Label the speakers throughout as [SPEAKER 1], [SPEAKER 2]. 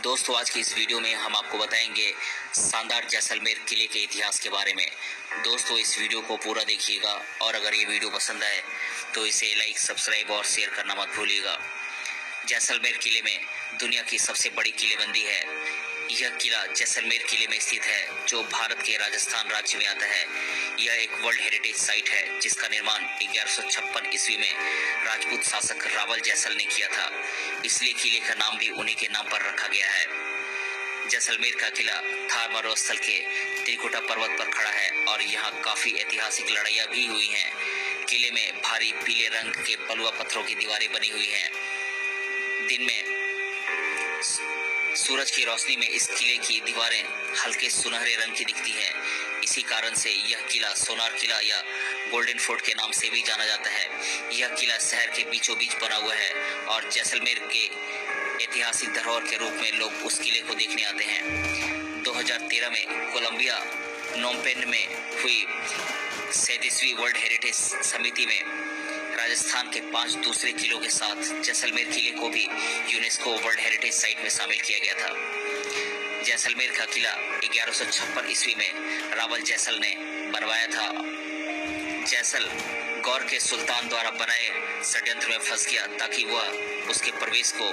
[SPEAKER 1] दोस्तों, आज की इस वीडियो में हम आपको बताएंगे शानदार जैसलमेर किले के इतिहास के बारे में। दोस्तों, इस वीडियो को पूरा देखिएगा और अगर ये वीडियो पसंद आए तो इसे लाइक, सब्सक्राइब और शेयर करना मत भूलिएगा। जैसलमेर किले में दुनिया की सबसे बड़ी किलेबंदी है। यह किला जैसलमेर किले में स्थित है, जो भारत के राजस्थान राज्य में आता है। यह एक वर्ल्ड हेरिटेज साइट है, जिसका निर्माण 1156 ईस्वी में राजपूत शासक रावल जैसल ने किया था। इसलिए किले का नाम भी उन्हीं के नाम पर रखा गया है। जैसलमेर का किला थार मरुस्थल के त्रिकुटा पर्वत पर खड़ा है और यहाँ काफी ऐतिहासिक लड़ाइयाँ भी हुई हैं। किले में भारी पीले रंग के बलुआ पत्थरों की दीवारें बनी हुई हैं। दिन में सूरज की रोशनी में इस किले की दीवारें हल्के सुनहरे रंग की दिखती हैं। इसी कारण से यह किला सोनार किला या गोल्डन फोर्ट के नाम से भी जाना जाता है। यह किला शहर के बीचों बीच बना हुआ है और जैसलमेर के ऐतिहासिक धरोहर के रूप में लोग उस किले को देखने आते हैं। 2013 में कोलंबिया नोमपेन में हुई 37वीं वर्ल्ड हेरिटेज समिति में राजस्थान के 5 दूसरे किलों के साथ जैसलमेर किले को भी यूनेस्को वर्ल्ड हेरिटेज साइट में शामिल किया गया था। जैसलमेर का किला 1156 ईस्वी में रावल जैसल ने बनवाया था। जैसल गौर के सुल्तान द्वारा बनाए षड्यंत्र में फंस गया ताकि वह उसके प्रवेश को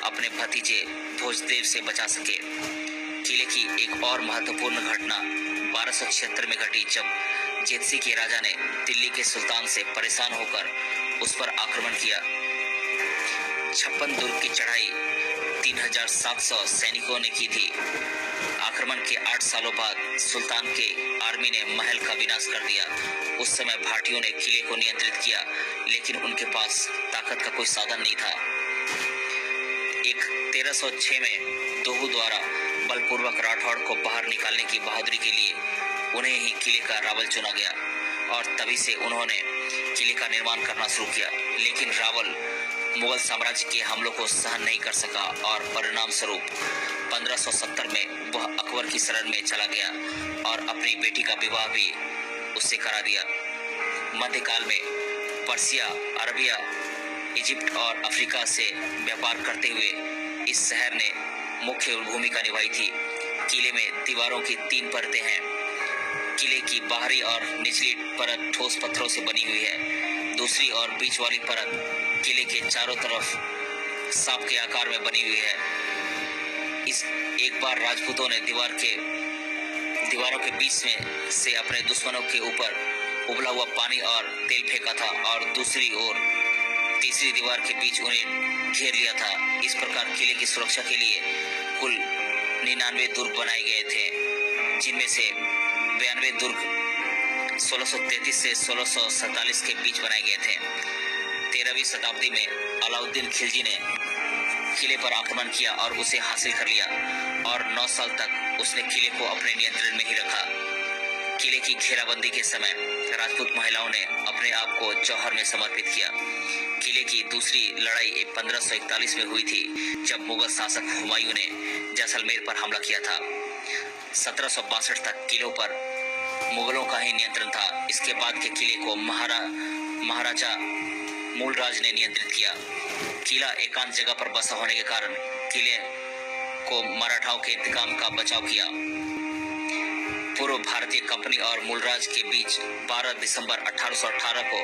[SPEAKER 1] अपने भतीजे भोजदेव से बचा सके। किले की एक और महत्वपूर्ण घटना 1276 में घटी, जब जेतसी के राजा ने दिल्ली के सुल्तान से परेशान होकर उस पर आक्रमण किया। 56 दुर्ग की चढ़ाई 3700 सैनिकों ने की थी। आक्रमण के 8 सालों बाद सुल्तान के आर्मी ने महल का विनाश कर दिया। उस समय भाटियों ने किले को नियंत्रित किया, लेकिन उनके पास ताकत का कोई साधन नहीं था। 1306 में दोहू द्वारा बलपूर्वक राठौड़ को बाहर निकालने की बहादुरी के लिए उन्हें ही किले का रावल चुना गया और तभी से उन्होंने किले का निर्माण करना शुरू किया। लेकिन रावल मुगल साम्राज्य के हमलों को सहन नहीं कर सका और परिणाम स्वरूप 1570 में वह अकबर की शरण में चला गया और अपनी बेटी का विवाह भी उससे करा दिया। मध्यकाल में पर्सिया, अरबिया, इजिप्ट और अफ्रीका से व्यापार करते हुए इस शहर ने मुख्य भूमिका निभाई थी। किले में दीवारों की 3 परतें हैं। किले की बाहरी और निचली परत ठोस पत्थरों से बनी हुई है। दूसरी और बीच वाली परत किले के चारों तरफ सांप के आकार में बनी हुई है। इस एक बार राजपूतों ने दीवारों के बीच में से अपने दुश्मनों के ऊपर उबला हुआ पानी और तेल फेंका था और दूसरी ओर तीसरी दीवार के बीच उन्हें घेर लिया था। इस प्रकार किले की सुरक्षा के लिए कुल 99 दुर्ग बनाए गए थे, जिनमें से 92 दुर्ग 1633 से 1647 के बीच बनाए गए थे। 13वीं शताब्दी में अलाउद्दीन खिलजी ने किले पर आक्रमण किया और उसे हासिल कर लिया और 9 साल तक उसने किले को अपने नियंत्रण में ही रखा। किले की घेराबंदी के समय राजपूत महिलाओं ने अपने आप को जौहर में समर्पित किया। किले की दूसरी लड़ाई 1541 में हुई थी, जब मुगल शासक हुमायूं ने जैसलमेर पर हमला किया था। 1762 तक किलों पर मुगलों का ही नियंत्रण था। इसके बाद के किले को महाराजा मूलराज ने नियंत्रित किया। किला एकांत जगह पर बसा होने के कारण किले को मराठाओं के इंतकाम का बचाव किया। पूर्व भारतीय कंपनी और मूलराज के बीच 12 दिसंबर 1818 को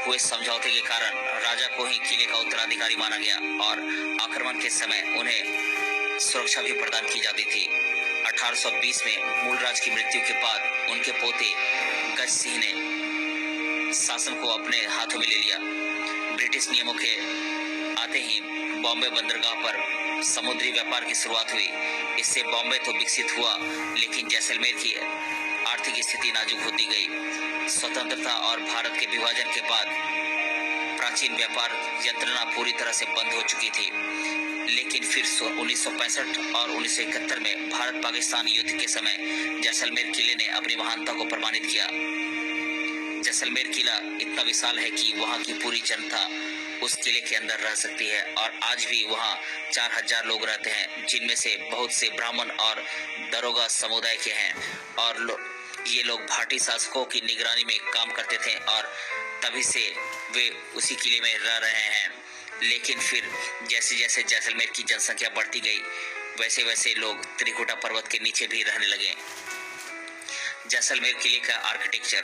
[SPEAKER 1] हुए समझौते के कारण राजा को ही किले का उत्तराधिकारी माना गया और आक्रमण के समय उन्हें सुरक्षा भी प्रदान की जाती थी। 1820 में मूलराज की मृत्यु के बाद उनके पोते गज सिंह ने शासन को अपने हाथों में ले लिया। ब्रिटिश नियमों के आते ही बॉम्बे बंदरगाह पर समुद्री व्यापार की शुरुआत हुई। इससे बॉम्बे तो विकसित हुआ, लेकिन जैसलमेर की आर्थिक स्थिति नाजुक होती गई। स्वतंत्रता और भारत के विभाजन के बाद प्राचीन व्यापार यंत्रणा पूरी तरह से बंद हो चुकी थी। लेकिन फिर 1965 और 1971 में भारत पाकिस्तान युद्ध के समय जैसलमेर किले ने अपनी महानता को प्रमाणित किया। जैसलमेर किला इतना विशाल है कि वहां की पूरी जनता उस किले के अंदर रह सकती है और आज भी वहां 4000 लोग रहते हैं, जिनमें से बहुत से ब्राह्मण और दरोगा समुदाय के हैं और ये लोग भाटी शासकों की निगरानी में काम करते थे और तभी से वे उसी किले में रह रहे हैं। लेकिन फिर जैसे जैसे जैसलमेर की जनसंख्या बढ़ती गई, वैसे वैसे लोग त्रिकुटा पर्वत के नीचे भी रहने लगे। जैसलमेर किले का आर्किटेक्चर।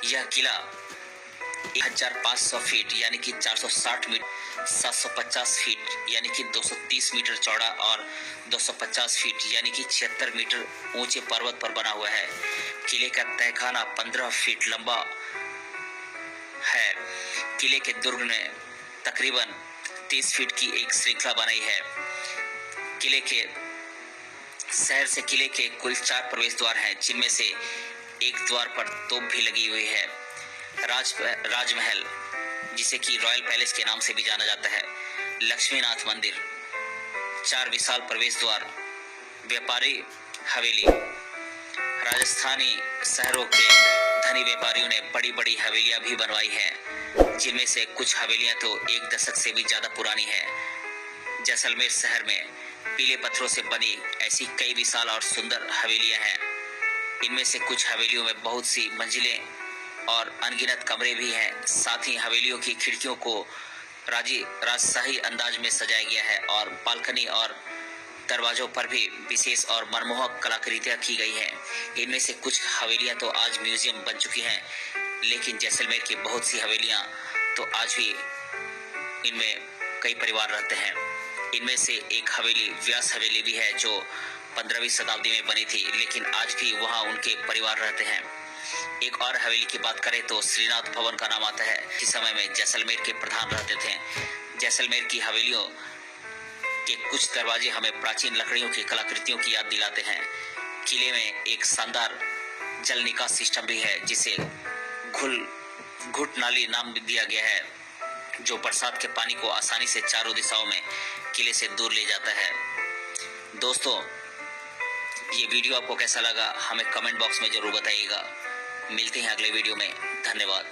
[SPEAKER 1] यह किला 1500 फीट यानी कि 460 मीटर, 750 फीट यानी कि 230 मीटर चौड़ा और 250 फीट यानी कि 76 मीटर ऊंचे पर्वत पर बना हुआ है। किले का तहखाना 15 फीट लंबा है। किले के दुर्ग ने तकरीबन 30 फीट की एक श्रृंखला बनाई है। किले के शहर से किले के कुल 4 प्रवेश द्वार हैं, जिनमें से एक द्वार पर तोप भी लगी हुई है। राजमहल, जिसे कि रॉयल पैलेस के नाम से भी जाना जाता है। लक्ष्मीनाथ मंदिर, 4 विशाल प्रवेश द्वार, व्यापारी हवेली। राजस्थानी शहरों के धनी व्यापारियों ने बड़ी बड़ी हवेलियां भी बनवाई हैं, जिनमें से कुछ हवेलियां तो 1 दशक से भी ज्यादा पुरानी है। जैसलमेर शहर में पीले पत्थरों से बनी ऐसी कई विशाल और सुंदर हवेलियां हैं। इनमें से कुछ हवेलियों में बहुत सी मंजिलें और अनगिनत कमरे भी हैं। साथ ही हवेलियों की खिड़कियों को राजशाही अंदाज में सजाया गया है और बालकनी और दरवाजों पर भी विशेष और मनमोहक कलाकृतियां की गई हैं। इनमें से कुछ हवेलियां तो आज म्यूजियम बन चुकी हैं, लेकिन जैसलमेर की बहुत सी हवेलियां तो आज भी इनमें कई परिवार रहते हैं। इनमें से एक हवेली व्यास हवेली भी है, जो 15वीं शताब्दी में बनी थी, लेकिन आज भी वहां उनके परिवार रहते हैं। एक और हवेली की बात करें तो श्रीनाथ भवन का नाम आता है। इस समय में जैसलमेर के प्रधान रहते थे। जैसलमेर की हवेलियों के कुछ दरवाजे हमें प्राचीन लकड़ियों की कलाकृतियों की याद दिलाते हैं। किले में एक शानदार जल निकास सिस्टम भी है, जिसे घुट नाली नाम दिया गया है, जो बरसात के पानी को आसानी से चारों दिशाओं में किले से दूर ले जाता है। दोस्तों, ये वीडियो आपको कैसा लगा हमें कमेंट बॉक्स में जरूर बताइएगा। मिलते हैं अगले वीडियो में। धन्यवाद।